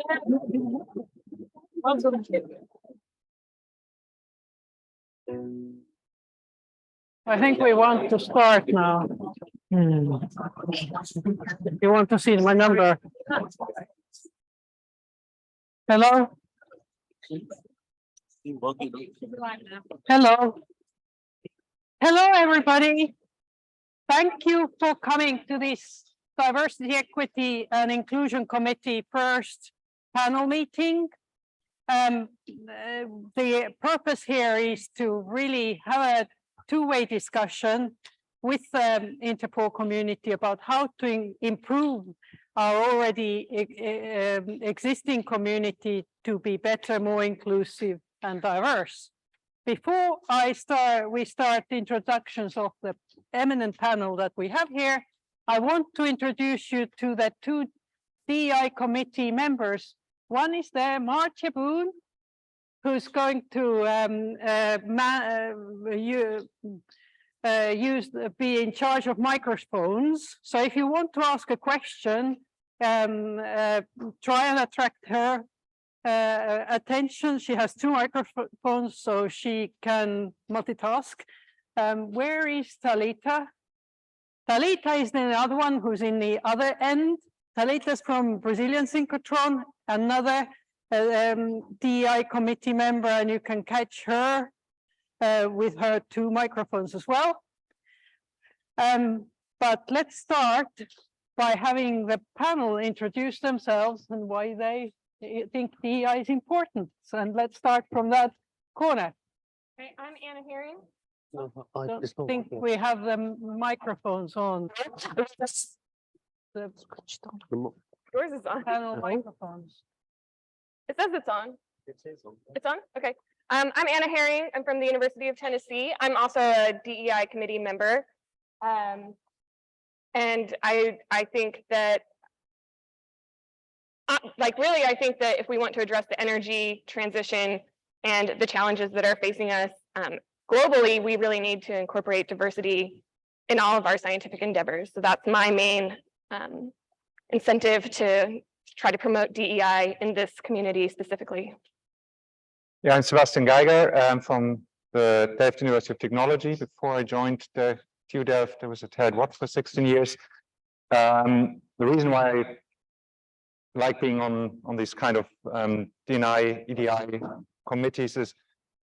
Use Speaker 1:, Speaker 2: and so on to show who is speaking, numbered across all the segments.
Speaker 1: I think we want to start now. You want to see my number? Hello? Hello. Hello, everybody. Thank you for coming to this Diversity, Equity and Inclusion Committee first panel meeting. The purpose here is to really have a two-way discussion with the Interpol community about how to improve our already existing community to be better, more inclusive and diverse. Before we start introductions of the eminent panel that we have here, I want to introduce you to the two DEI committee members. One is there, Marcia Boone, who's going to be in charge of microphones. So if you want to ask a question, try and attract her attention. She has two microphones, so she can multitask. Where is Talita? Talita is the other one who's in the other end. Talita is from Brazilian Synchrotron, another DEI committee member, and you can catch her with her two microphones as well. But let's start by having the panel introduce themselves and why they think DEI is important. And let's start from that corner.
Speaker 2: Okay, I'm Anna Herring.
Speaker 1: I don't think we have the microphones on. The
Speaker 2: Yours is on.
Speaker 1: panel microphones.
Speaker 2: It says it's on. It's on? Okay. I'm Anna Herring. I'm from the University of Tennessee. I'm also a DEI committee member. And I think that, I think that if we want to address the energy transition and the challenges that are facing us globally, we really need to incorporate diversity in all of our scientific endeavors. So that's my main incentive to try to promote DEI in this community specifically.
Speaker 3: Yeah, I'm Sebastian Geiger. I'm from the Delft University of Technology. Before I joined the TU Delft, I was at Heriot-Watt for 16 years. The reason why I like being on these kind of DNI, EDI committees is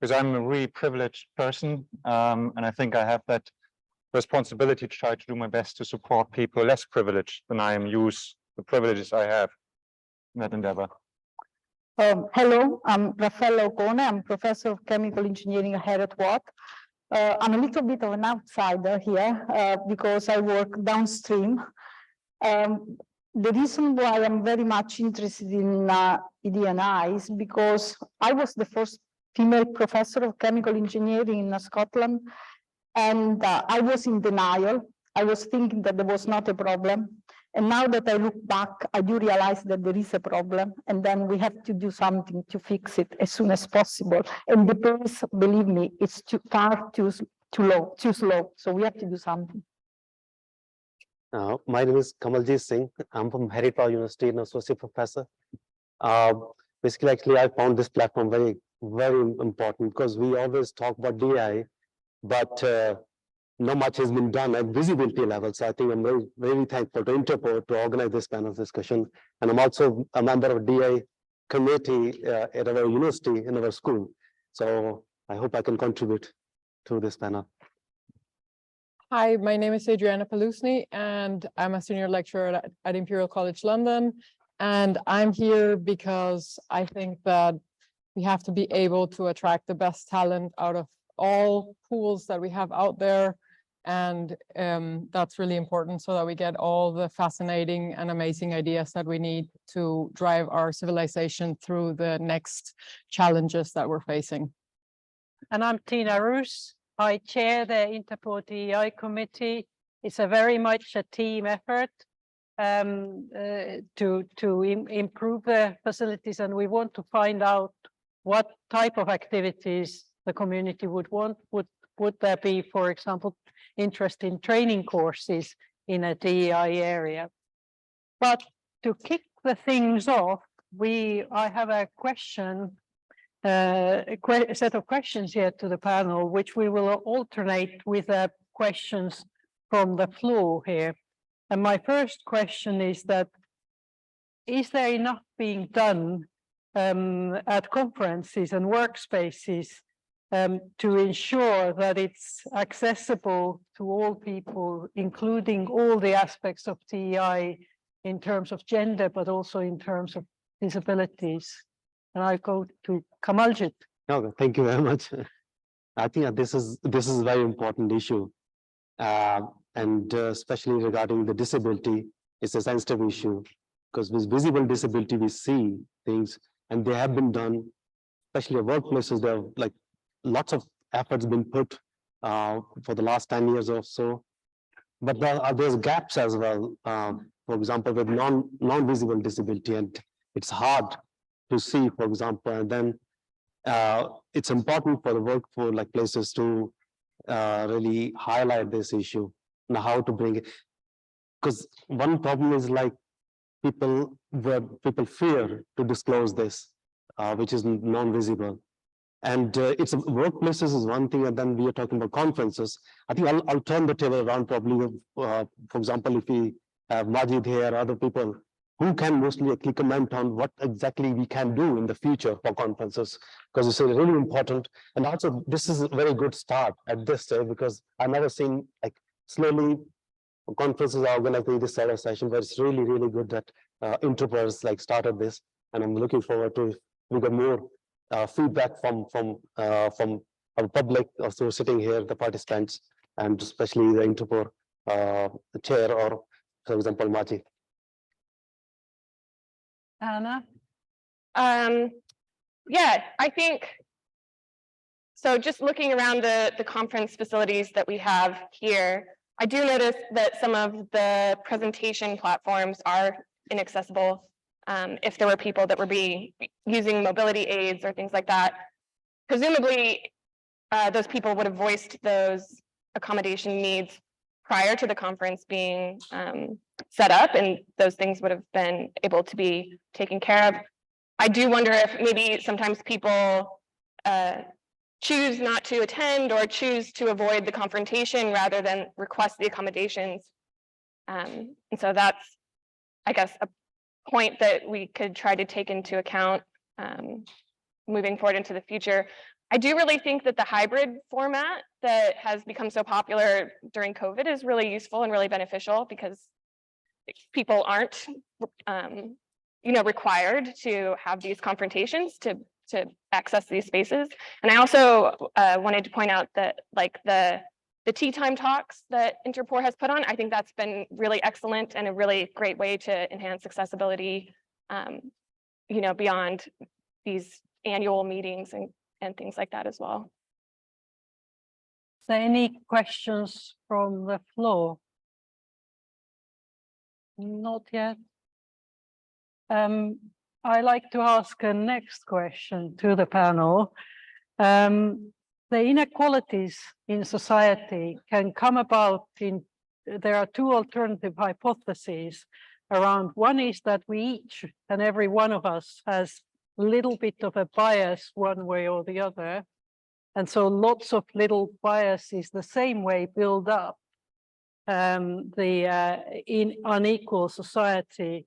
Speaker 3: because I'm a really privileged person, and I think I have that responsibility to try to do my best to support people less privileged than I am, use the privileges I have in that endeavor.
Speaker 4: Hello, I'm Rafaela Ocone. I'm professor of chemical engineering at Heriot-Watt. I'm a little bit of an outsider here because I work downstream. The reason why I'm very much interested in ED&I is because I was the first female professor of chemical engineering in Scotland, and I was in denial. I was thinking that there was not a problem. And now that I look back, I do realize that there is a problem, and then we have to do something to fix it as soon as possible. And the pace, believe me, it's too slow. So we have to do something.
Speaker 5: My name is Kamalji Singh. I'm from Heriot-Watt University, an associate professor. Basically, actually, I found this platform very, very important because we always talk about DI, but not much has been done at visibility level. So I think I'm very, very thankful to Interpol to organize this panel discussion. And I'm also a member of DI committee at our university in our school. So I hope I can contribute to this panel.
Speaker 6: Hi, my name is Adriana Paluszny, and I'm a senior lecturer at Imperial College London. And I'm here because I think that we have to be able to attract the best talent out of all pools that we have out there. And that's really important so that we get all the fascinating and amazing ideas that we need to drive our civilization through the next challenges that we're facing.
Speaker 1: And I'm Tina Roos. I chair the Interpol DEI committee. It's a very much a team effort to improve the facilities, and we want to find out what type of activities the community would want. Would there be, for example, interest in training courses in a DEI area? But to kick the things off, I have a question, a set of questions here to the panel, which we will alternate with questions from the floor here. And my first question is that, is there enough being done at conferences and workspaces to ensure that it's accessible to all people, including all the aspects of DEI in terms of gender, but also in terms of disabilities? And I go to Kamaljit.
Speaker 5: Okay, thank you very much. I think this is a very important issue, and especially regarding the disability, it's a sensitive issue because with visible disability we see things, and they have been done, especially at workplaces. There are like lots of efforts been put for the last 10 years or so, but there's gaps as well. For example, with non-visible disability, and it's hard to see, for example, and then it's important for the workforce, like places, to really highlight this issue and how to bring it. Because one problem is like people fear to disclose this, which is non-visible. And it's workplaces is one thing, and then we are talking about conferences. I think I'll turn the table around probably. For example, if we have Majid here, other people who can mostly actually comment on what exactly we can do in the future for conferences, because it's really important. And also, this is a very good start at this stage, because I've never seen like slowly conferences are organizing this sort of session, but it's really, really good that InterPore has like started this, and I'm looking forward to if we get more feedback from our public, also sitting here, the participants, and especially the InterPore chair, or for example, Majid.
Speaker 1: Anna?
Speaker 2: Yeah, I think, so just looking around the conference facilities that we have here, I do notice that some of the presentation platforms are inaccessible. If there were people that were using mobility aids or things like that, presumably those people would have voiced those accommodation needs prior to the conference being set up, and those things would have been able to be taken care of. I do wonder if maybe sometimes people choose not to attend or choose to avoid the confrontation rather than request the accommodations. And so that's, I guess, a point that we could try to take into account moving forward into the future. I do really think that the hybrid format that has become so popular during COVID is really useful and really beneficial, because people aren't required to have these confrontations to access these spaces. And I also wanted to point out that like the tea time talks that InterPore has put on, I think that's been really excellent and a really great way to enhance accessibility, beyond these annual meetings and things like that as well.
Speaker 1: Is there any questions from the floor? Not yet. I like to ask a next question to the panel. The inequalities in society can come about there are two alternative hypotheses around. One is that we each and every one of us has a little bit of a bias one way or the other. And so lots of little biases the same way build up in unequal society.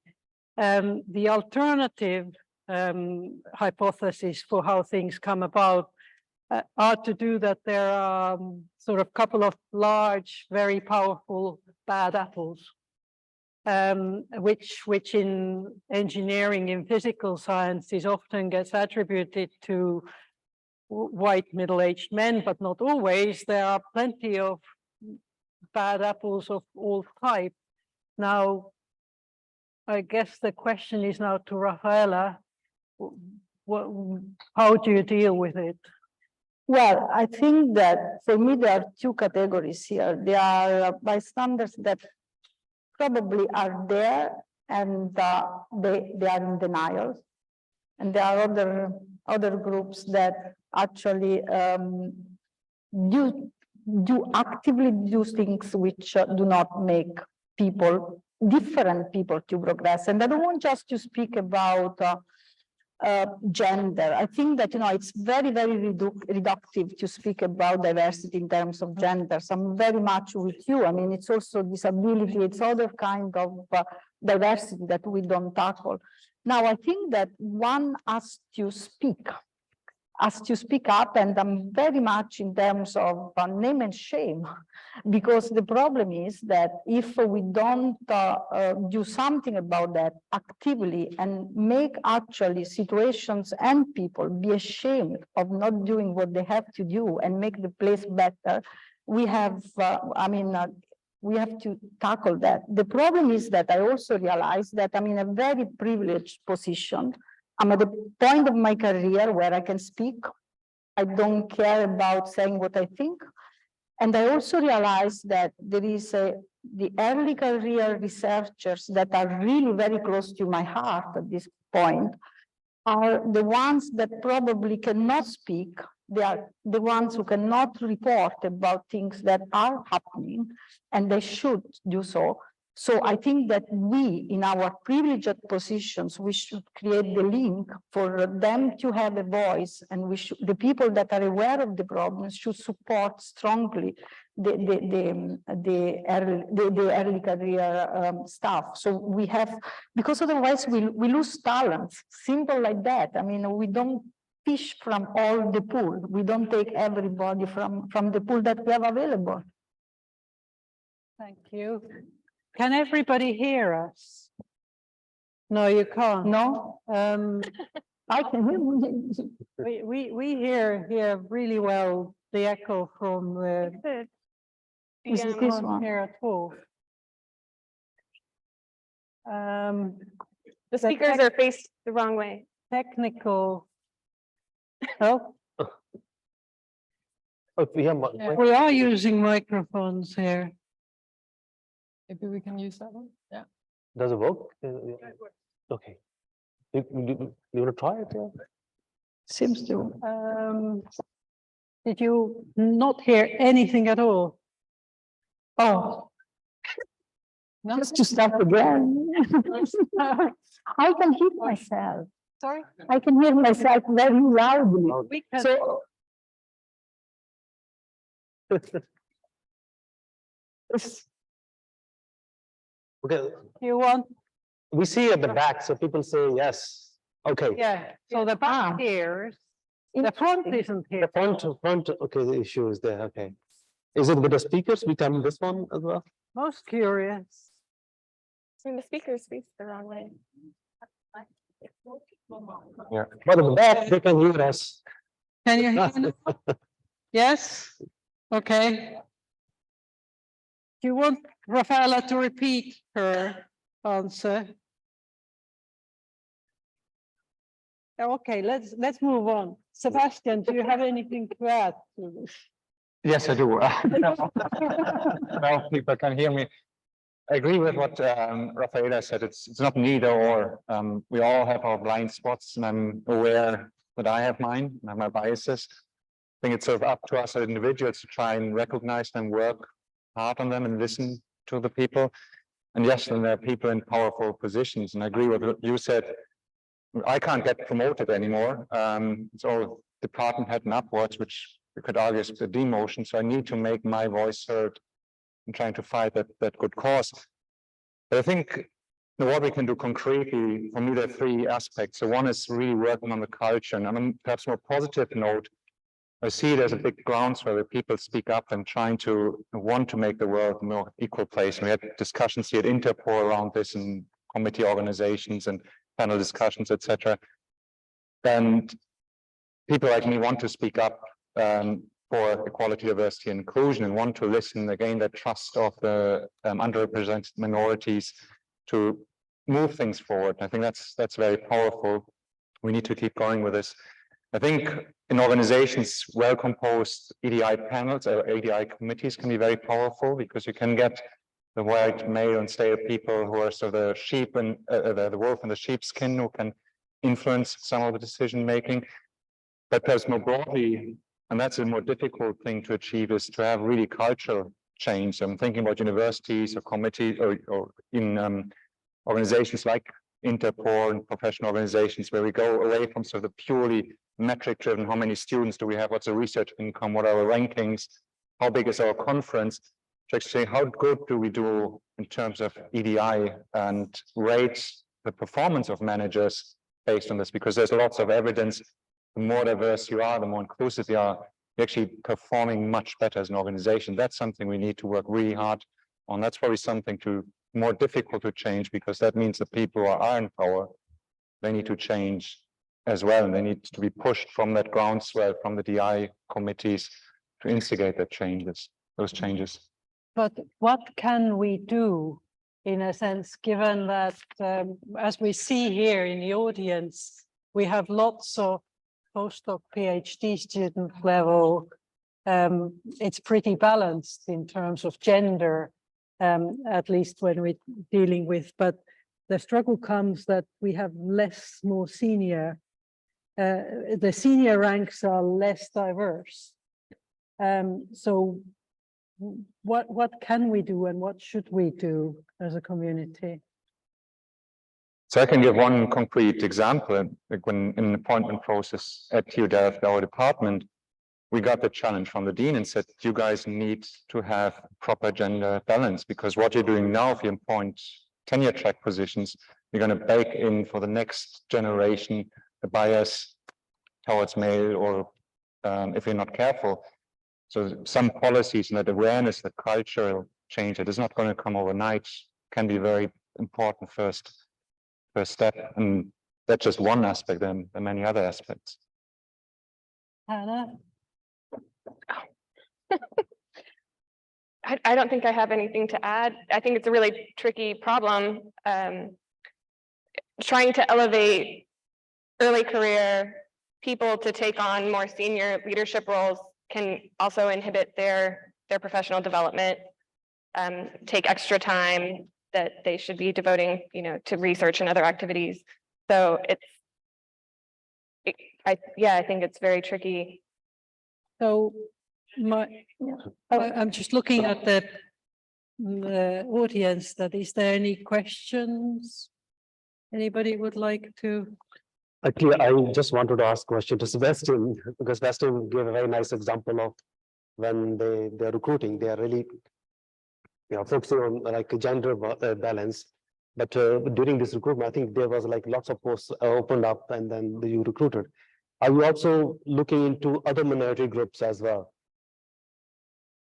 Speaker 1: The alternative hypothesis for how things come about are to do that there are sort of couple of large, very powerful bad apples, which in engineering, in physical sciences, often gets attributed to white middle-aged men, but not always. There are plenty of bad apples of all types. Now, I guess the question is now to Rafaela, how do you deal with it?
Speaker 4: Well, I think that for me, there are two categories here. There are bystanders that probably are there and they are in denial. And there are other groups that actually do actively do things which do not make people different people to progress. And I don't want just to speak about gender. I think that, it's very, very reductive to speak about diversity in terms of genders. I'm very much with you. I mean, it's also disability, it's other kind of diversity that we don't tackle. Now, I think that one has to speak up, and I'm very much in terms of name and shame, because the problem is that if we don't do something about that actively and make actually situations and people be ashamed of not doing what they have to do and make the place better, we have, we have to tackle that. The problem is that I also realize that I'm in a very privileged position. I'm at the point of my career where I can speak. I don't care about saying what I think. And I also realize that there is the early career researchers that are really very close to my heart at this point are the ones that probably cannot speak. They are the ones who cannot report about things that are happening, and they should do so. So I think that we, in our privileged positions, we should create the link for them to have a voice, and the people that are aware of the problems should support strongly the early career staff. So we have, because otherwise we lose talents, simple like that. I mean, we don't fish from all the pool. We don't take everybody from the pool that we have available.
Speaker 1: Thank you. Can everybody hear us? No, you can't.
Speaker 4: No, I can hear you.
Speaker 1: We hear really well the echo from the
Speaker 4: Is it this one?
Speaker 1: here at all.
Speaker 2: The speakers are faced the wrong way.
Speaker 1: Technical. Oh,
Speaker 5: We
Speaker 1: we are using microphones here.
Speaker 6: Maybe we can use that one. Yeah.
Speaker 5: Does it work? Okay. You want to try it? Yeah?
Speaker 4: Seems to.
Speaker 1: Did you not hear anything at all?
Speaker 4: Oh. Just to start again. I can hear myself.
Speaker 1: Sorry?
Speaker 4: I can hear myself very loudly.
Speaker 1: We can.
Speaker 4: So
Speaker 5: Okay.
Speaker 1: You want?
Speaker 5: We see at the back, so people say yes. Okay.
Speaker 1: Yeah. So the back hears. The front isn't here.
Speaker 5: The front. Okay, the issue is there. Okay. Is it with the speakers? We come this one as well.
Speaker 1: Most curious.
Speaker 2: And the speakers face the wrong way.
Speaker 5: Yeah. But at the back, they can hear us.
Speaker 1: Can you hear me? Yes? Okay. Do you want Rafaela to repeat her answer? Okay, let's move on. Sebastian, do you have anything to add to this?
Speaker 3: Yes, I do. Now people can hear me. I agree with what Raffaella said. It's not neither or. We all have our blind spots, and I'm aware that I have mine and my biases. I think it's sort of up to us as individuals to try and recognize them, work hard on them, and listen to the people. And yes, then there are people in powerful positions. And I agree with what you said. I can't get promoted anymore. It's all department head and upwards, which you could argue is a demotion. So I need to make my voice heard in trying to fight that good cause. But I think what we can do concretely, for me, there are three aspects. So one is really working on the culture. And on a perhaps more positive note, I see there's a big groundswell where people speak up and trying to want to make the world a more equal place. And we had discussions here at Interpol around this in committee organizations and panel discussions, etc. And people like me want to speak up for equality, diversity, and inclusion, and want to listen, again, that trust of the underrepresented minorities to move things forward. I think that's very powerful. We need to keep going with this. I think in organizations, well-composed EDI panels or EDI committees can be very powerful, because you can get the white male and stale people who are sort of the sheep and the wolf in the sheepskin, who can influence some of the decision making. But perhaps more broadly, and that's a more difficult thing to achieve, is to have really cultural change. So I'm thinking about universities or committees or in organizations like Interpol and professional organizations where we go away from sort of the purely metric driven, how many students do we have, what's the research income, what are our rankings, how big is our conference, to actually say how good do we do in terms of EDI and rate the performance of managers based on this, because there's lots of evidence. The more diverse you are, the more inclusive you are, you're actually performing much better as an organization. That's something we need to work really hard on. That's probably something more difficult to change, because that means the people who are in power, they need to change as well, and they need to be pushed from that groundswell from the DI committees to instigate those changes.
Speaker 1: But what can we do, in a sense, given that, as we see here in the audience, we have lots of postdoc PhD student level. It's pretty balanced in terms of gender, at least when we're dealing with, but the struggle comes that we have more senior, the senior ranks are less diverse. So what can we do and what should we do as a community?
Speaker 3: So I can give one concrete example. Like when in the appointment process at TU Delft, our department, we got the challenge from the dean and said, you guys need to have proper gender balance, because what you're doing now, if you appoint tenure track positions, you're going to bake in for the next generation a bias towards male, or if you're not careful. So some policies and that awareness, that cultural change, that is not going to come overnight, can be very important first step. And that's just one aspect, and there are many other aspects.
Speaker 1: Hannah?
Speaker 2: I don't think I have anything to add. I think it's a really tricky problem. Trying to elevate early career people to take on more senior leadership roles can also inhibit their professional development, take extra time that they should be devoting, to research and other activities. So I think it's very tricky.
Speaker 1: So I'm just looking at the audience. Is there any questions? Anybody would like to?
Speaker 5: Actually, I just wanted to ask a question to Sebastian, because Sebastian gave a very nice example of when they're recruiting, they are really focusing on like a gender balance. But during this recruitment, I think there was like lots of posts opened up and then you recruited. Are you also looking into other minority groups as well?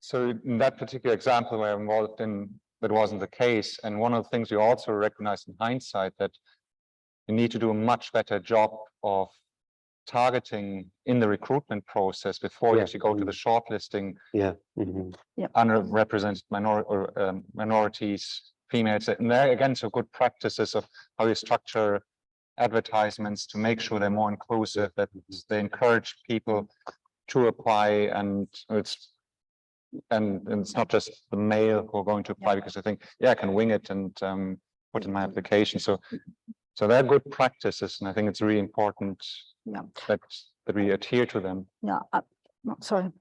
Speaker 3: So in that particular example where I'm involved in, that wasn't the case. And one of the things we also recognize in hindsight, that you need to do a much better job of targeting in the recruitment process before you actually go to the shortlisting. Underrepresented minorities, females, and there again, so good practices of how you structure advertisements to make sure they're more inclusive, that they encourage people to apply, and it's not just the male who are going to apply, because I think, I can wing it and put in my application. So they're good practices, and I think it's really important that we adhere to them.
Speaker 4: Sorry.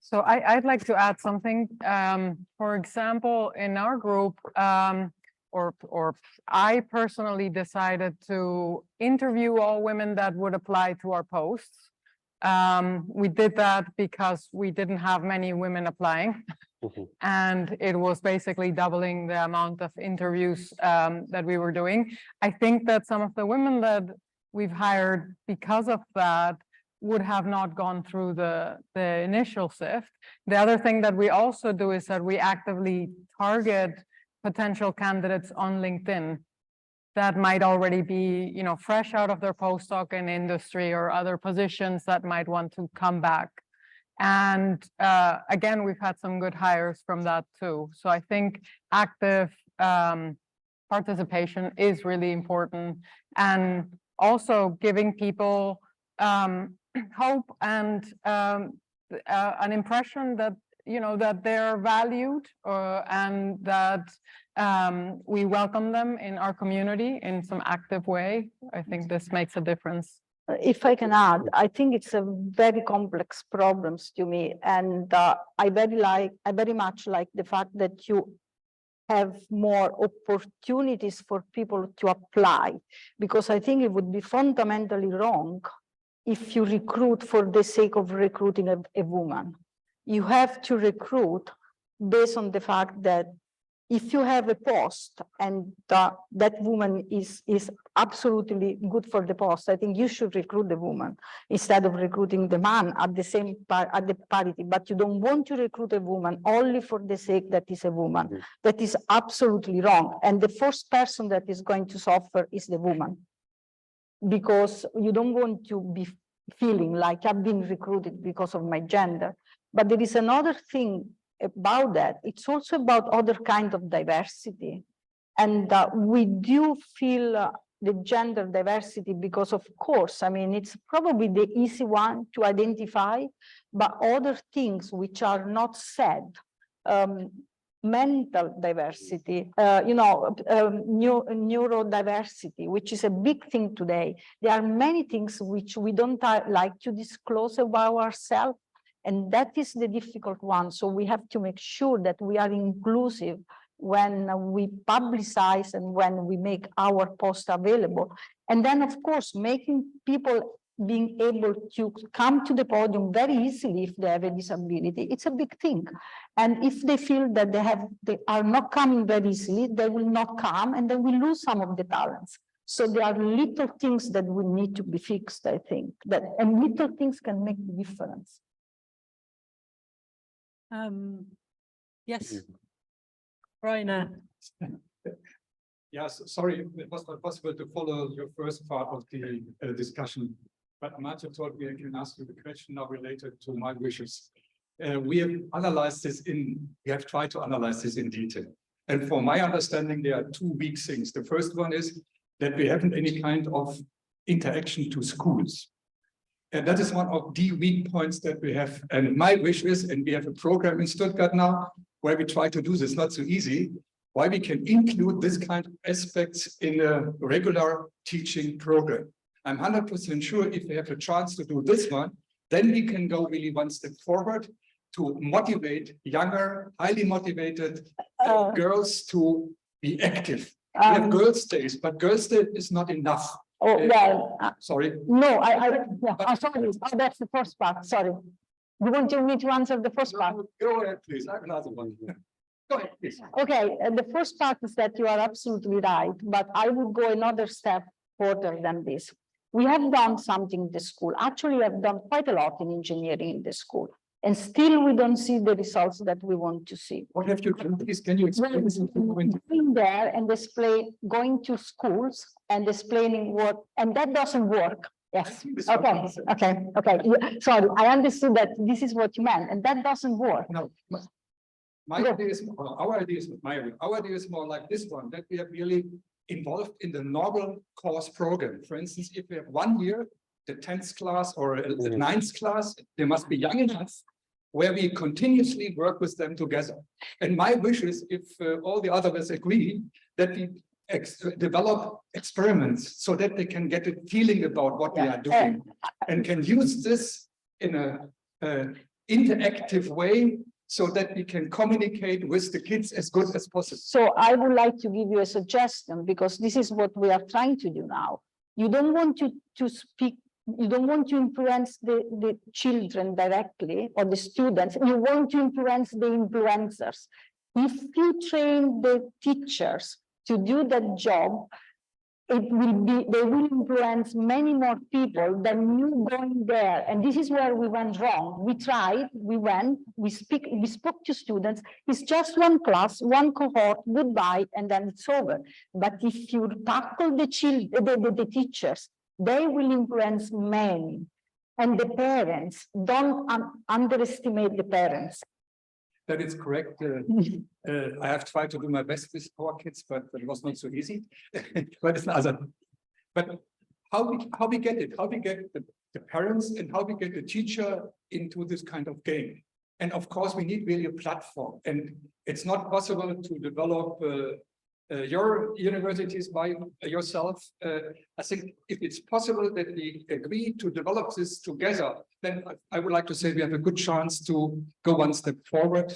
Speaker 6: So I'd like to add something. For example, in our group, or I personally decided to interview all women that would apply to our posts. We did that because we didn't have many women applying. And it was basically doubling the amount of interviews that we were doing. I think that some of the women that we've hired because of that would have not gone through the initial sift. The other thing that we also do is that we actively target potential candidates on LinkedIn that might already be, fresh out of their postdoc in industry or other positions that might want to come back. And again, we've had some good hires from that too. So I think active participation is really important, and also giving people hope and an impression that that they're valued, and that we welcome them in our community in some active way. I think this makes a difference.
Speaker 4: if I can add, I think it's a very complex problems to me, and I very much like the fact that you have more opportunities for people to apply, because I think it would be fundamentally wrong if you recruit for the sake of recruiting a woman. You have to recruit based on the fact that if you have a post and that woman is absolutely good for the post, I think you should recruit the woman instead of recruiting the man at the same at the parity. But you don't want to recruit a woman only for the sake that is a woman. That is absolutely wrong. And the first person that is going to suffer is the woman, because you don't want to be feeling like I've been recruited because of my gender. But there is another thing about that. It's also about other kind of diversity. And we do feel the gender diversity because, of course, I mean, it's probably the easy one to identify, but other things which are not said, mental diversity, neurodiversity, which is a big thing today. There are many things which we don't like to disclose about ourselves, and that is the difficult one. So we have to make sure that we are inclusive when we publicize and when we make our post available. And then, of course, making people being able to come to the podium very easily if they have a disability, it's a big thing. And if they feel that they are not coming very easily, they will not come, and then we lose some of the talents. So there are little things that will need to be fixed, I think, and little things can make the difference.
Speaker 1: Yes, Rainer.
Speaker 7: Yes, sorry, it was not possible to follow your first part of the discussion, but Martin told me I can ask you the question now related to my wishes. We have analyzed this we have tried to analyze this in detail. And for my understanding, there are two weak things. The first one is that we haven't any kind of interaction to schools. And that is one of the weak points that we have. And my wish is, and we have a program in Stuttgart now, where we try to do this, not so easy, why we can include this kind of aspects in a regular teaching program. I'm 100% sure if we have a chance to do this one, then we can go really one step forward to motivate younger, highly motivated girls to be active. We have Girls' Days, but Girls' Day is not enough.
Speaker 4: Oh, well,
Speaker 7: sorry.
Speaker 4: No, sorry. Oh, that's the first part. Sorry. You want me to answer the first part?
Speaker 7: Go ahead, please. I have another one. Go ahead, please.
Speaker 4: Okay, the first part is that you are absolutely right, but I would go another step further than this. We have done something in the school. Actually, we have done quite a lot in engineering in the school, and still we don't see the results that we want to see.
Speaker 7: What have you done? Please, can you explain this?
Speaker 4: Going there and going to schools and explaining what, and that doesn't work. Yes. Okay. Sorry, I understood that this is what you meant, and that doesn't work.
Speaker 7: No, our idea is more like this one, that we are really involved in the normal course program. For instance, if we have 1 year, the 10th class or the 9th class, they must be young enough where we continuously work with them together. And my wish is, if all the others agree, that we develop experiments so that they can get a feeling about what we are doing and can use this in a interactive way so that we can communicate with the kids as good as possible.
Speaker 4: So I would like to give you a suggestion, because this is what we are trying to do now. You don't want to speak, you don't want to influence the children directly or the students. You want to influence the influencers. If you train the teachers to do that job, they will influence many more people than you going there. And this is where we went wrong. We tried, we spoke to students. It's just one class, one cohort, goodbye, and then it's over. But if you tackle the teachers, they will influence many. And the parents, don't underestimate the parents.
Speaker 7: That is correct. I have tried to do my best with our kids, but it was not so easy. But it's another. But how we get it? How we get the parents and how we get the teacher into this kind of game? And of course, we need really a platform. And it's not possible to develop your universities, by yourself. I think if it's possible that we agree to develop this together, then I would like to say we have a good chance to go one step forward.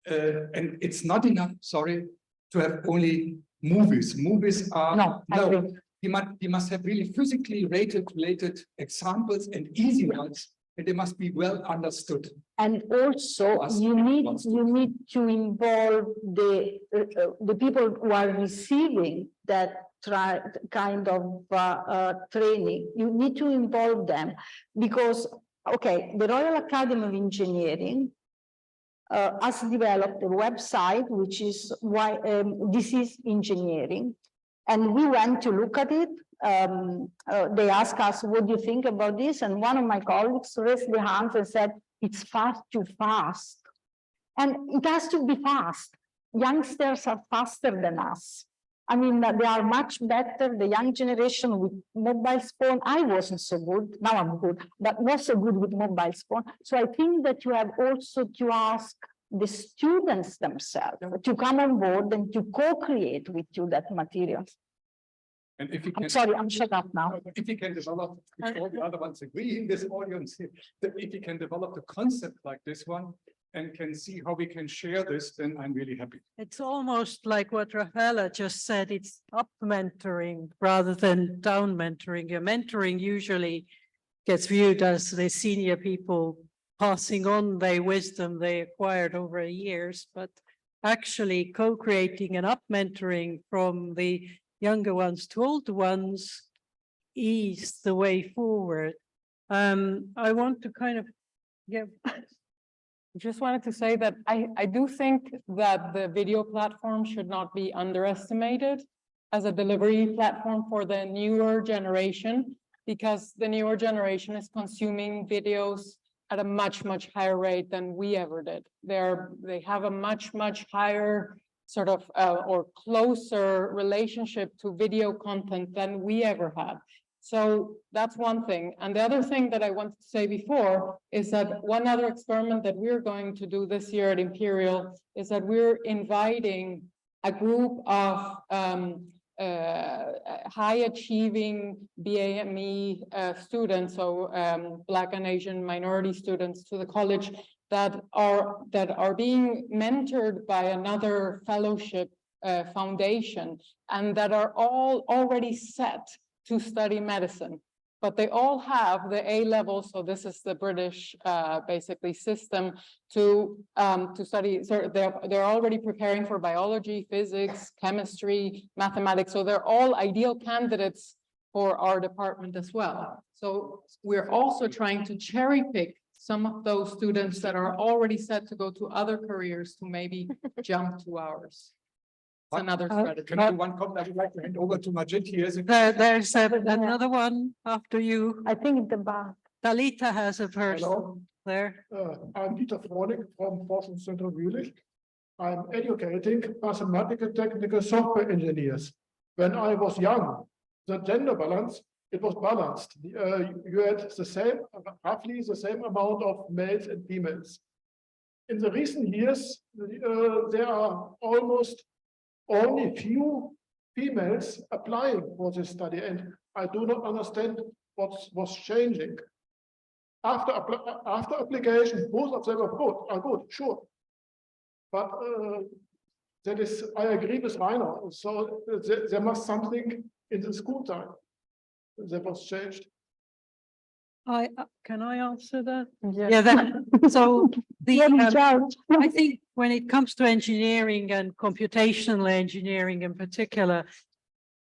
Speaker 7: And it's not enough, sorry, to have only movies. Movies are no. We must have really physically related examples and easy ones, and they must be well understood.
Speaker 4: And also, you need to involve the people who are receiving that kind of training. You need to involve them because, okay, the Royal Academy of Engineering has developed a website which is why this is engineering. And we went to look at it. They asked us, what do you think about this? And one of my colleagues raised their hands and said, it's far too fast. And it has to be fast. Youngsters are faster than us. I mean, they are much better, the young generation with mobile phone. I wasn't so good, now I'm good, but not so good with mobile phone. So I think that you have also to ask the students themselves to come on board and to co-create with you that material.
Speaker 7: And if you can,
Speaker 4: I'm sorry, I'm shut up now.
Speaker 7: If you can develop, which all the other ones agree in this audience, that if you can develop a concept like this one and can see how we can share this, then I'm really happy.
Speaker 1: It's almost like what Rafaela just said, it's up mentoring rather than down mentoring. Your mentoring usually gets viewed as the senior people passing on their wisdom they acquired over the years, but actually co-creating and up mentoring from the younger ones to older ones is the way forward. I want to kind of give.
Speaker 6: Just wanted to say that I do think that the video platform should not be underestimated as a delivery platform for the newer generation, because the newer generation is consuming videos at a much, much higher rate than we ever did. They have a much, much higher sort of or closer relationship to video content than we ever had. So that's one thing. And the other thing that I wanted to say before is that one other experiment that we're going to do this year at Imperial is that we're inviting a group of high achieving BAME students, so Black and Asian minority students to the college that are being mentored by another fellowship foundation and that are all already set to study medicine, but they all have the A level. So this is the British basically system to study. So they're already preparing for biology, physics, chemistry, mathematics. So they're all ideal candidates for our department as well. So we're also trying to cherry pick some of those students that are already set to go to other careers to maybe jump to ours. Another strategy.
Speaker 7: Can I do one comment? I would like to hand over to Kamaljit here.
Speaker 1: There's another one after you.
Speaker 4: I think the back.
Speaker 1: Talita has a person
Speaker 8: Hello.
Speaker 1: there.
Speaker 8: I'm Dieter Froning from Forschungszentrum Jülich. I'm educating mathematical technical software engineers. When I was young, the gender balance, it was balanced. You had the same, roughly the same amount of males and females. In the recent years, there are almost only few females applying for this study, and I do not understand what's changing. After application, both of them are good, sure. But that is, I agree with Rainer. So there must something in the school time that was changed.
Speaker 1: Can I answer that?
Speaker 4: Yeah.
Speaker 1: Yeah, so
Speaker 4: the
Speaker 1: I think when it comes to engineering and computational engineering in particular,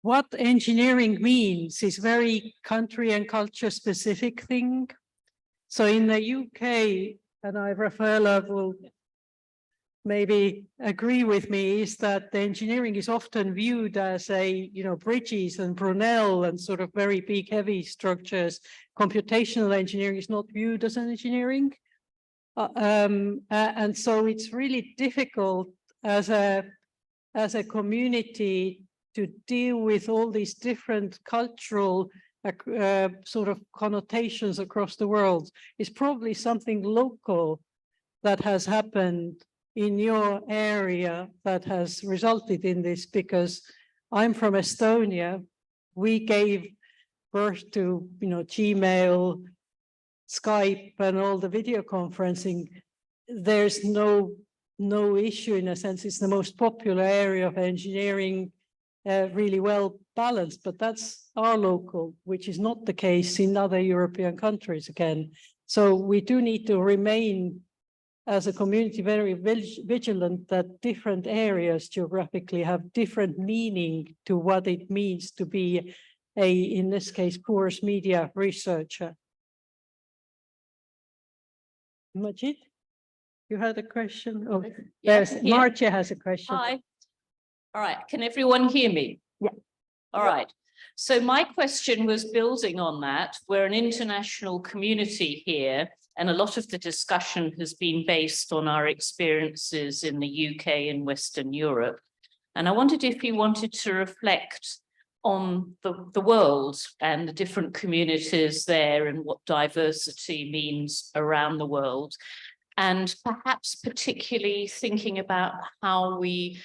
Speaker 1: what engineering means is very country and culture specific thing. So in the UK, and Rafaela will maybe agree with me, is that the engineering is often viewed as bridges and Brunel and sort of very big, heavy structures. Computational engineering is not viewed as an engineering. And so it's really difficult as a community to deal with all these different cultural sort of connotations across the world. It's probably something local that has happened in your area that has resulted in this? Because I'm from Estonia. We gave birth to, Gmail, Skype, and all the video conferencing. There's no issue in a sense. It's the most popular area of engineering, really well balanced, but that's our local, which is not the case in other European countries again. So we do need to remain as a community very vigilant that different areas geographically have different meaning to what it means to be in this case, course media researcher. Majid, you had a question? Oh, yes, Marcia has a question.
Speaker 9: Hi. All right, can everyone hear me?
Speaker 4: Yeah.
Speaker 9: All right. So my question was building on that. We're an international community here, and a lot of the discussion has been based on our experiences in the UK and Western Europe. And I wondered if you wanted to reflect on the world and the different communities there and what diversity means around the world. And perhaps particularly thinking about how we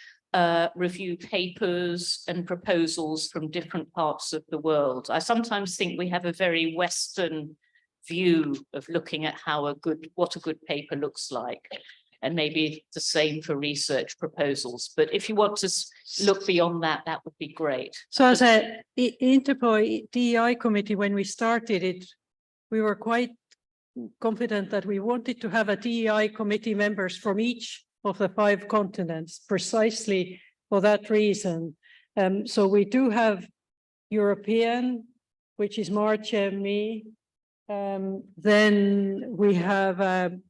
Speaker 9: review papers and proposals from different parts of the world. I sometimes think we have a very Western view of looking at what a good paper looks like, and maybe the same for research proposals. But if you want to look beyond that, that would be great.
Speaker 1: So as a Interpol DEI committee, when we started it, we were quite confident that we wanted to have a DEI committee members from each of the 5 continents, precisely for that reason. So we do have European, which is Marcia and me. Then we have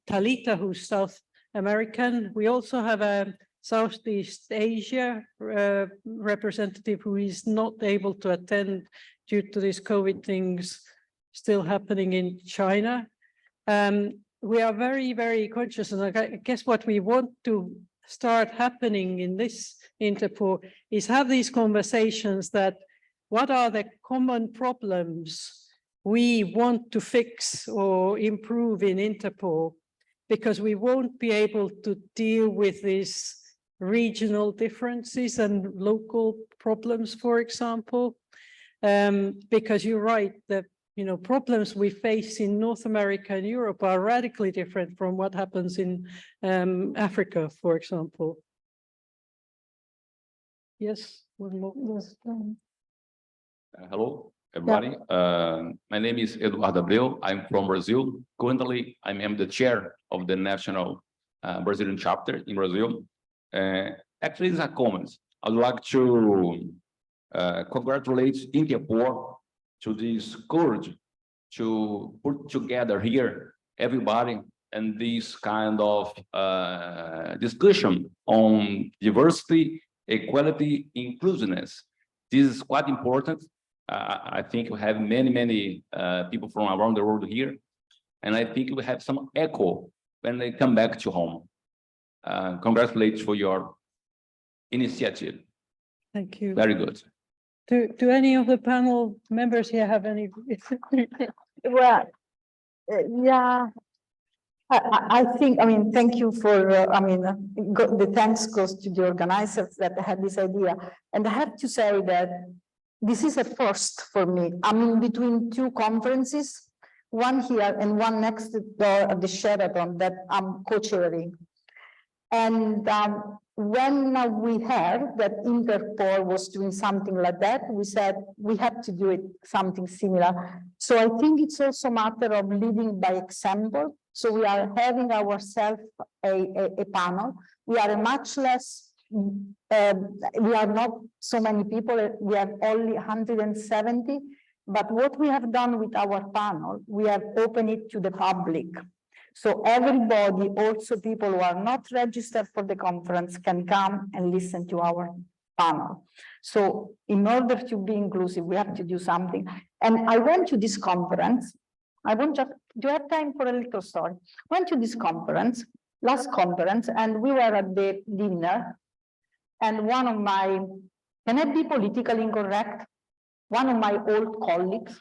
Speaker 1: Talita, who's South American. We also have a Southeast Asia representative who is not able to attend due to these COVID things still happening in China. We are very, very conscious, and I guess what we want to start happening in this Interpol is have these conversations that what are the common problems we want to fix or improve in Interpol, because we won't be able to deal with these regional differences and local problems, for example, because you're right, that problems we face in North America and Europe are radically different from what happens in Africa, for example. Yes, one more. Yes.
Speaker 10: Hello, everybody. My name is Eduardo. I'm from Brazil. Currently, I am the chair of the national Brazilian chapter in Brazil. Actually, it's a comment. I'd like to congratulate Interpol to this courage to put together here everybody and this kind of discussion on diversity, equality, inclusiveness. This is quite important. I think we have many people from around the world here, and I think we have some echo when they come back to home. Congratulations for your initiative.
Speaker 1: Thank you.
Speaker 10: Very good.
Speaker 1: Do any of the panel members here have any?
Speaker 4: Well, yeah, I think, thank you for, the thanks goes to the organizers that had this idea. And I have to say that this is a first for me. I'm in between 2 conferences, one here and one next door at the Sheraton that I'm co-chairing. And when we heard that Interpol was doing something like that, we said we have to do it something similar. So I think it's also a matter of leading by example. So we are having ourselves a panel. We are a much less, we are not so many people, we have only 170. But what we have done with our panel, we have opened it to the public. So everybody, also people who are not registered for the conference, can come and listen to our panel. So in order to be inclusive, we have to do something. And I went to this conference. Do you have time for a little story? Went to this conference, last conference, and we were at the dinner. And one of my, can I be politically incorrect? One of my old colleagues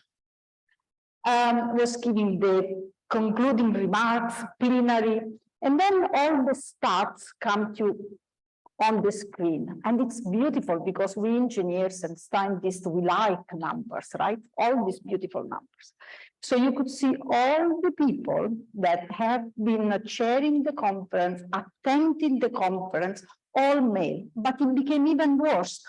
Speaker 4: was giving the concluding remarks, plenary, And then all the stats come to on the screen. And it's beautiful because we engineers and scientists, we like numbers, right? All these beautiful numbers. So you could see all the people that have been chairing the conference, attending the conference, all male, but it became even worse.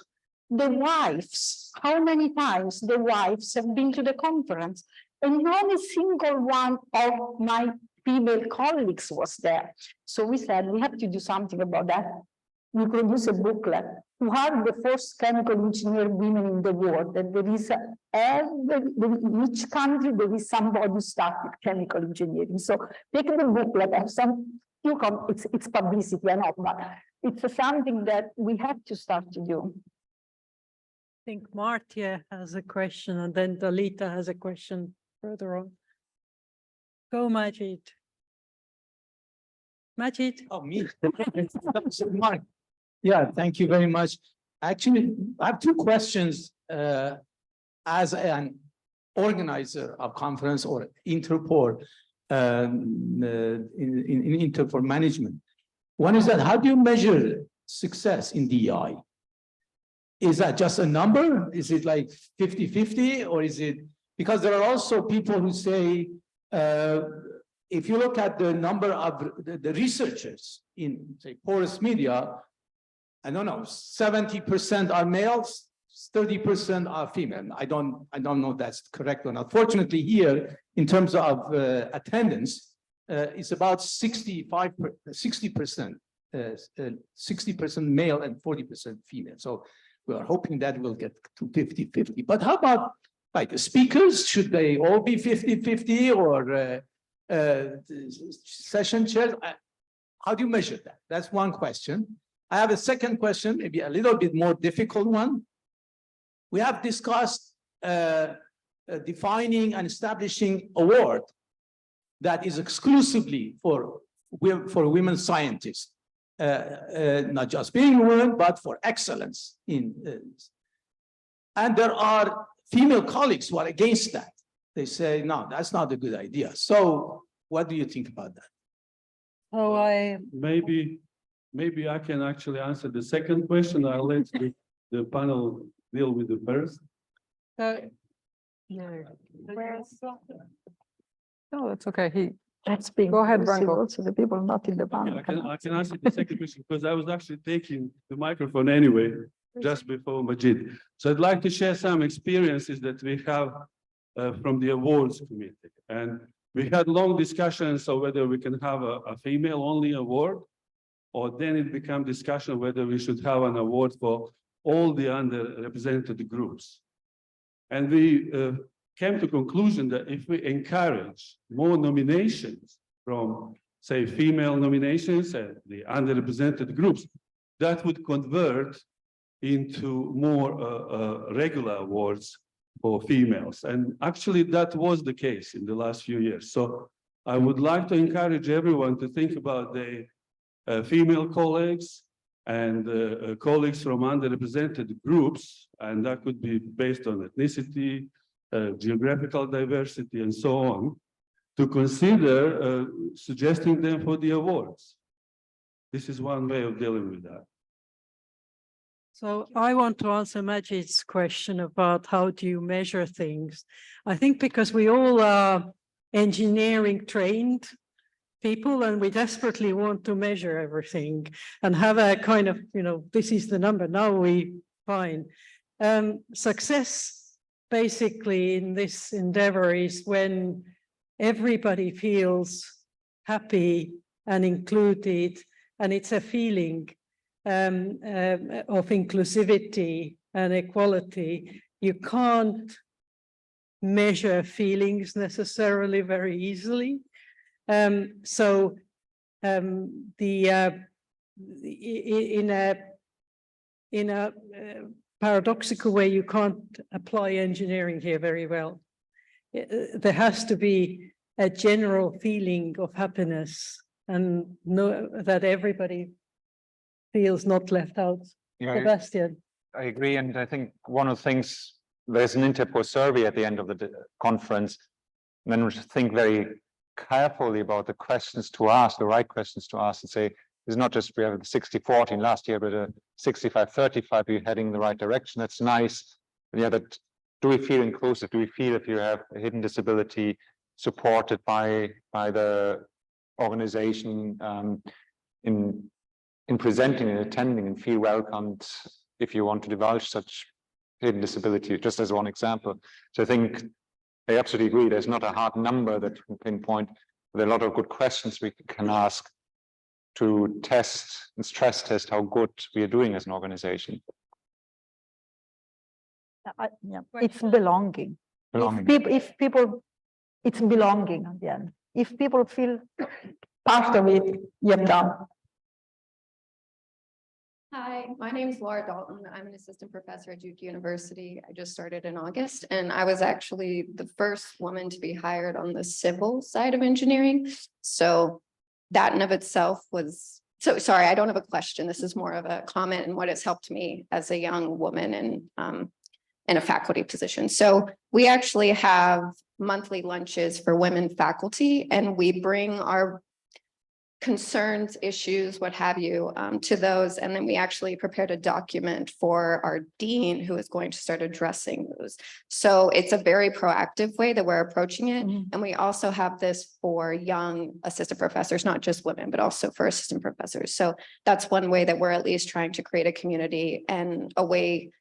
Speaker 4: The wives, how many times the wives have been to the conference, and not a single one of my female colleagues was there. So we said, we have to do something about that. We produce a booklet. Who are the first chemical engineer women in the world? And there is in each country there is somebody who started chemical engineering. So take the booklet, have some. It's publicity, I know, but it's something that we have to start to do.
Speaker 1: I think Martia has a question, and then Dalita has a question further on. Go, Majid. Majid.
Speaker 11: Oh, me. Mark. Yeah, thank you very much. Actually, I have two questions as an organizer of conference or Interpol in Interpol management. One is that how do you measure success in DEI? Is that just a number? Is it like 50-50 or is it, because there are also people who say, if you look at the number of the researchers in, say, porous media, I don't know, 70% are males, 30% are female. I don't know if that's correct or not. Fortunately, here, in terms of attendance, it's about 60% male and 40% female. So we are hoping that we'll get to 50-50. But how about like speakers? Should they all be 50-50 or session chairs? How do you measure that? That's one question. I have a second question, maybe a little bit more difficult one. We have discussed defining and establishing a award that is exclusively for women scientists, not just being women, but for excellence in. And there are female colleagues who are against that. They say, no, that's not a good idea. So what do you think about that?
Speaker 1: Oh,
Speaker 12: Maybe I can actually answer the second question. I'll let the panel deal with the first.
Speaker 6: No, that's okay.
Speaker 4: That's being
Speaker 6: Go ahead, Branko.
Speaker 4: So the people not in the panel.
Speaker 12: Yeah, I can answer the second question because I was actually taking the microphone anyway, just before Majid. So I'd like to share some experiences that we have from the awards committee. And we had long discussions of whether we can have a female-only award, or then it became discussion whether we should have an award for all the underrepresented groups. And we came to conclusion that if we encourage more nominations from, say, female nominations and the underrepresented groups, that would convert into more regular awards for females. And actually that was the case in the last few years. So I would like to encourage everyone to think about the female colleagues and colleagues from underrepresented groups, and that could be based on ethnicity, geographical diversity, and so on, to consider suggesting them for the awards. This is one way of dealing with that.
Speaker 1: So I want to answer Majid's question about how do you measure things. I think because we all are engineering trained people and we desperately want to measure everything and have a kind of, this is the number, now we find. Success basically in this endeavor is when everybody feels happy and included, and it's a feeling of inclusivity and equality. You can't measure feelings necessarily very easily. In a paradoxical way, you can't apply engineering here very well. There has to be a general feeling of happiness and know that everybody feels not left out.
Speaker 3: Yeah,
Speaker 1: Sebastian.
Speaker 3: I agree, and I think one of the things, there's an Interpol survey at the end of the conference, and then we think very carefully about the questions to ask, the right questions to ask, and say, it's not just we have 60-40 last year, but a 65-35, you're heading in the right direction. That's nice. But yeah, that do we feel inclusive? Do we feel if you have a hidden disability supported by the organization in presenting and attending, and feel welcomed if you want to divulge such hidden disability, just as one example. So I think I absolutely agree. There's not a hard number that you can pinpoint. There are a lot of good questions we can ask to test and stress test how good we are doing as an organization.
Speaker 4: Yeah, it's belonging.
Speaker 3: Belonging.
Speaker 4: If people, it's belonging at the end. If people feel part of it, you're done.
Speaker 13: Hi, my name is Laura Dalton. I'm an assistant professor at Duke University. I just started in August, and I was actually the first woman to be hired on the civil side of engineering. So that in of itself was, so sorry, I don't have a question. This is more of a comment and what has helped me as a young woman in a faculty position. So we actually have monthly lunches for women faculty, and we bring our concerns, issues, what have you, to those. And then we actually prepared a document for our dean who is going to start addressing those. So it's a very proactive way that we're approaching it. And we also have this for young assistant professors, not just women, but also for assistant professors. So that's one way that we're at least trying to create a community and a way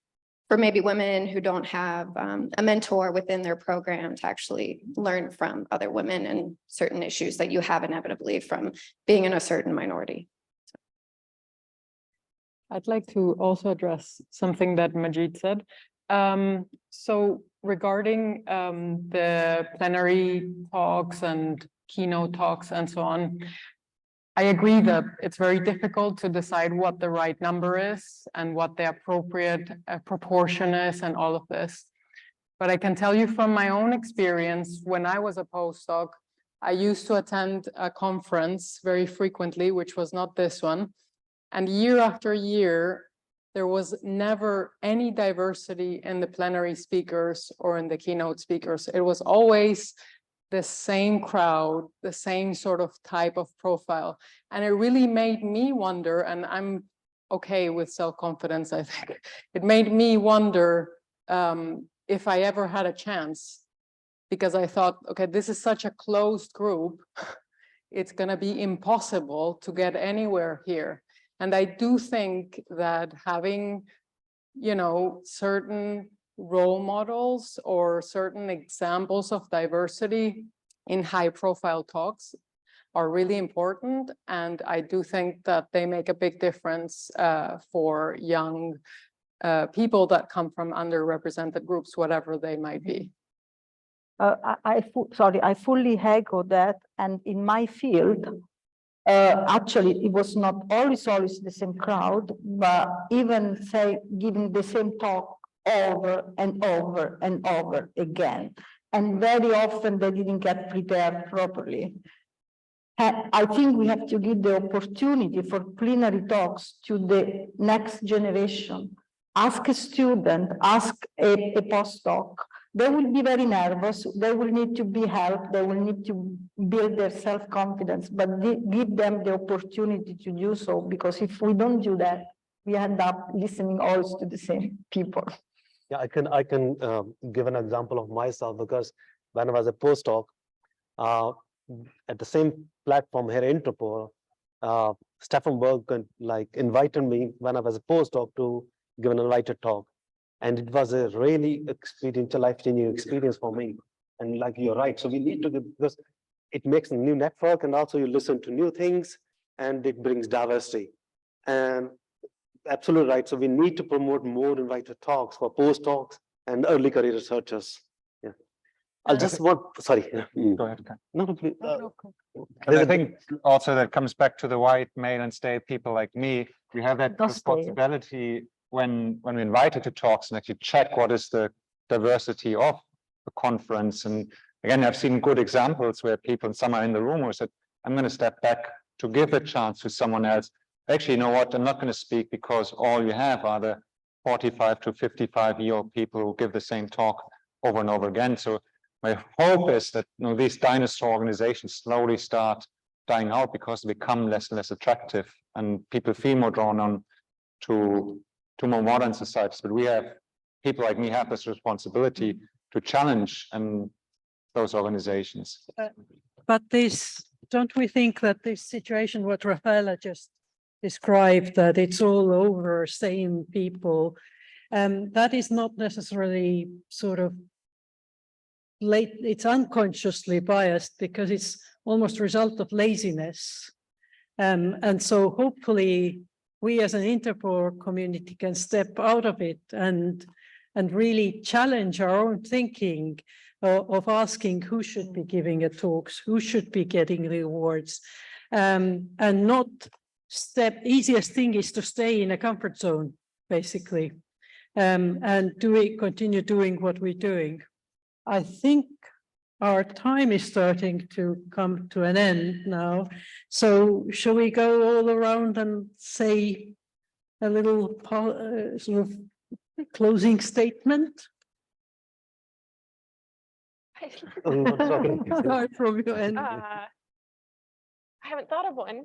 Speaker 13: for maybe women who don't have a mentor within their program to actually learn from other women and certain issues that you have inevitably from being in a certain minority.
Speaker 6: I'd like to also address something that Majid said. So regarding the plenary talks and keynote talks and so on, I agree that it's very difficult to decide what the right number is and what the appropriate proportion is and all of this. But I can tell you from my own experience, when I was a postdoc, I used to attend a conference very frequently, which was not this one. And year after year, there was never any diversity in the plenary speakers or in the keynote speakers. It was always the same crowd, the same sort of type of profile. And it really made me wonder, and I'm okay with self-confidence, I think. It made me wonder if I ever had a chance, because I thought, okay, this is such a closed group, it's gonna be impossible to get anywhere here. And I do think that having, you know, certain role models or certain examples of diversity in high profile talks are really important. And I do think that they make a big difference for young people that come from underrepresented groups, whatever they might be.
Speaker 4: I fully echo that. And in my field, actually, it was not always the same crowd, but even say giving the same talk over and over and over again. And very often they didn't get prepared properly. I think we have to give the opportunity for plenary talks to the next generation. Ask a student, ask a postdoc. They will be very nervous. They will need to be helped. They will need to build their self-confidence, but give them the opportunity to do so, because if we don't do that, we end up listening always to the same people.
Speaker 5: Yeah, I can give an example of myself, because when I was a postdoc at the same platform here, Interpol, Stefan Berg invited me when I was a postdoc to give an invited talk, and it was a really life-changing experience for me. And like you're right, so we need to give, because it makes a new network, and also you listen to new things, and it brings diversity. And absolutely right. So we need to promote more invited talks for postdocs and early career researchers. Yeah, I'll just want. Sorry.
Speaker 3: Go ahead.
Speaker 5: No, please.
Speaker 3: I think also that comes back to the white male and stay people like me. We have that responsibility when we're invited to talks and actually check what is the diversity of the conference. And again, I've seen good examples where people, some are in the room who said, I'm going to step back to give a chance to someone else. Actually, you know what, I'm not going to speak because all you have are the 45 to 55-year-old people who give the same talk over and over again. So my hope is that these dinosaur organizations slowly start dying out because they become less and less attractive, and people feel more drawn on to more modern societies. But we have people like me have this responsibility to challenge those organizations.
Speaker 1: But don't we think that this situation, what Rafaela just described, that it's all over same people, that is not necessarily sort of it's unconsciously biased because it's almost a result of laziness. And so hopefully we as an Interpol community can step out of it and really challenge our own thinking of asking who should be giving the talks, who should be getting the awards, and not easiest thing is to stay in a comfort zone, basically, and continue doing what we're doing. I think our time is starting to come to an end now. So shall we go all around and say a little sort of closing statement? Start from your end.
Speaker 2: I haven't thought of one.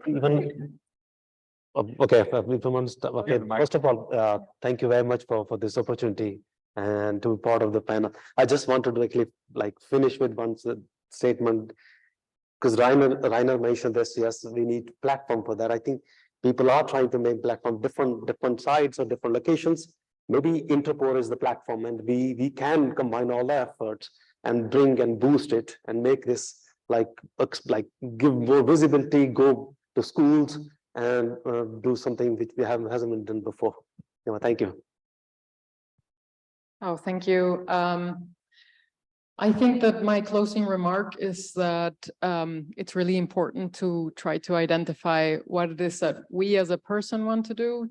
Speaker 5: Okay, first of all, thank you very much for this opportunity and to be part of the panel. I just wanted to actually finish with one statement, because Rainer mentioned this. Yes, we need platform for that. I think people are trying to make platform different sites or different locations. Maybe Interpol is the platform, and we can combine all our efforts and bring and boost it and make this give more visibility, go to schools and do something which hasn't been done before. Thank you.
Speaker 6: Oh, thank you. I think that my closing remark is that it's really important to try to identify what it is that we as a person want to do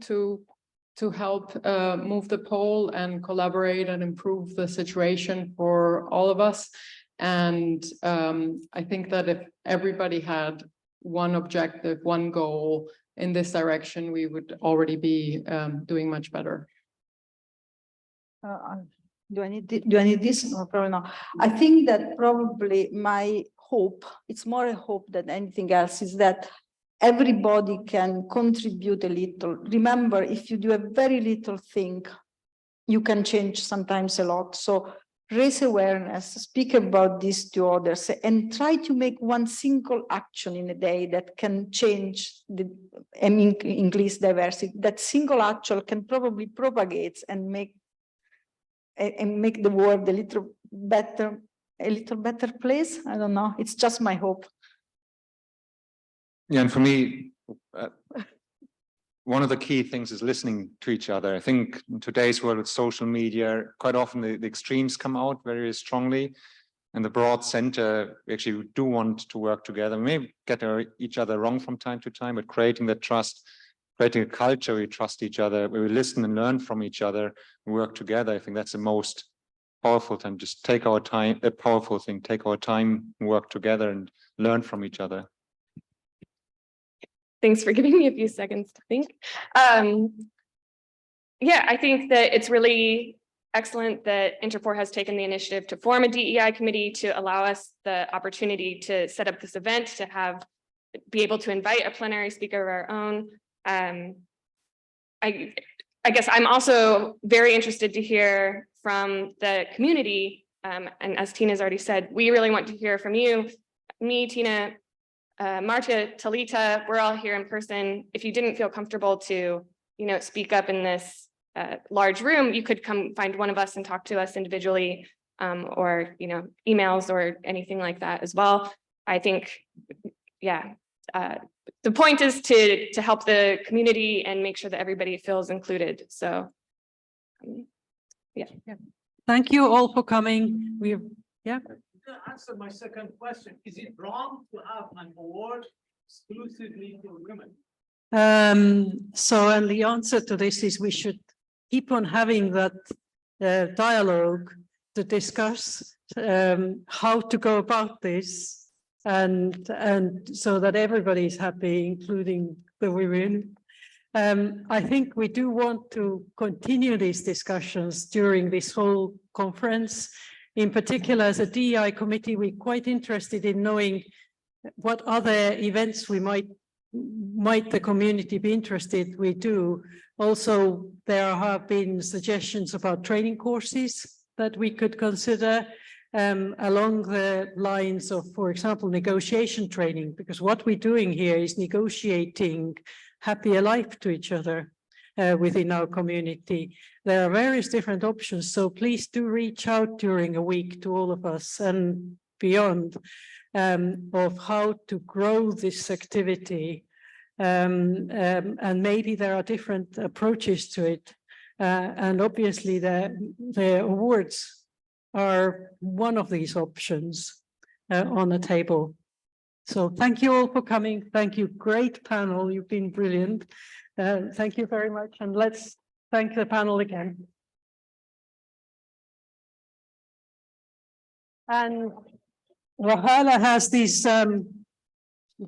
Speaker 6: to help move the pole and collaborate and improve the situation for all of us. And I think that if everybody had one objective, one goal in this direction, we would already be doing much better.
Speaker 4: Do I need this? No, probably not. I think that probably my hope, it's more a hope than anything else, is that everybody can contribute a little. Remember, if you do a very little thing, you can change sometimes a lot. So raise awareness, speak about this to others, and try to make one single action in a day that can change the increase diversity. That single action can probably propagate and make the world a little better place. I don't know. It's just my hope.
Speaker 3: Yeah, and for me, one of the key things is listening to each other. I think in today's world with social media, quite often the extremes come out very strongly, and the broad center, we actually do want to work together. We may get each other wrong from time to time, but creating that trust, creating a culture where we trust each other, where we listen and learn from each other, and work together. I think that's the most powerful thing. Just take our time, a powerful thing, take our time, work together and learn from each other.
Speaker 2: Thanks for giving me a few seconds to think. Yeah, I think that it's really excellent that Interpol has taken the initiative to form a DEI committee to allow us the opportunity to set up this event, to be able to invite a plenary speaker of our own. I guess I'm also very interested to hear from the community, and as Tina's already said, we really want to hear from you, me, Tina, Marta, Talita. We're all here in person. If you didn't feel comfortable to, speak up in this large room, you could come find one of us and talk to us individually, or emails or anything like that as well. I think, yeah, the point is to help the community and make sure that everybody feels included. So, yeah.
Speaker 1: Thank you all for coming. Yeah.
Speaker 11: To answer my second question, is it wrong to have an award exclusively for women?
Speaker 1: And the answer to this is we should keep on having that dialogue to discuss how to go about this, and so that everybody is happy, including the women. I think we do want to continue these discussions during this whole conference. in particular, as a DEI committee, we're quite interested in knowing what other events we might the community be interested. We do. Also, there have been suggestions about training courses that we could consider along the lines of, for example, negotiation training, because what we're doing here is negotiating happier life to each other within our community. There are various different options, so please do reach out during a week to all of us and beyond of how to grow this activity. And maybe there are different approaches to it. And obviously the awards are one of these options on the table. So thank you all for coming. Thank you. Great panel. You've been brilliant. Thank you very much. And let's thank the panel again. And Rafaela has these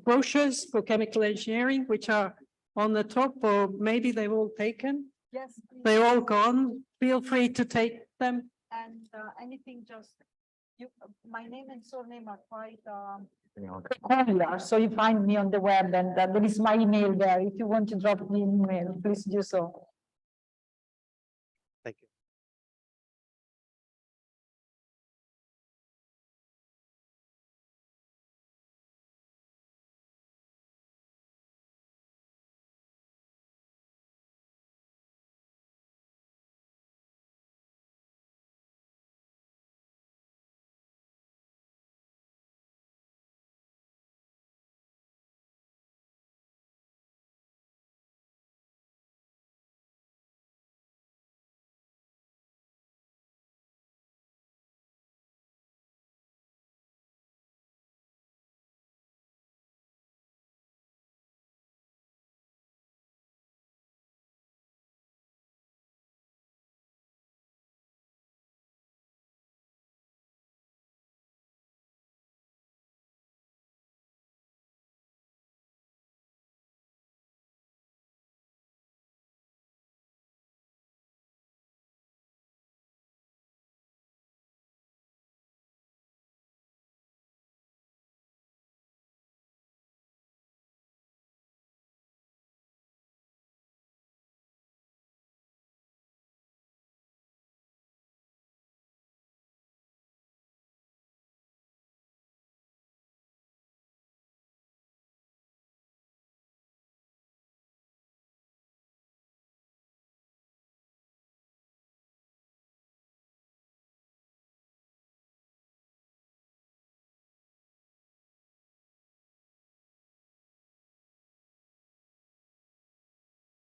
Speaker 1: brochures for chemical engineering, which are on the top, or maybe they've all taken.
Speaker 4: Yes.
Speaker 1: They're all gone. Feel free to take them.
Speaker 4: And anything, just you, my name and surname are quite popular, so you find me on the web, and there is my email there. If you want to drop me an email, please do so.
Speaker 5: Thank you.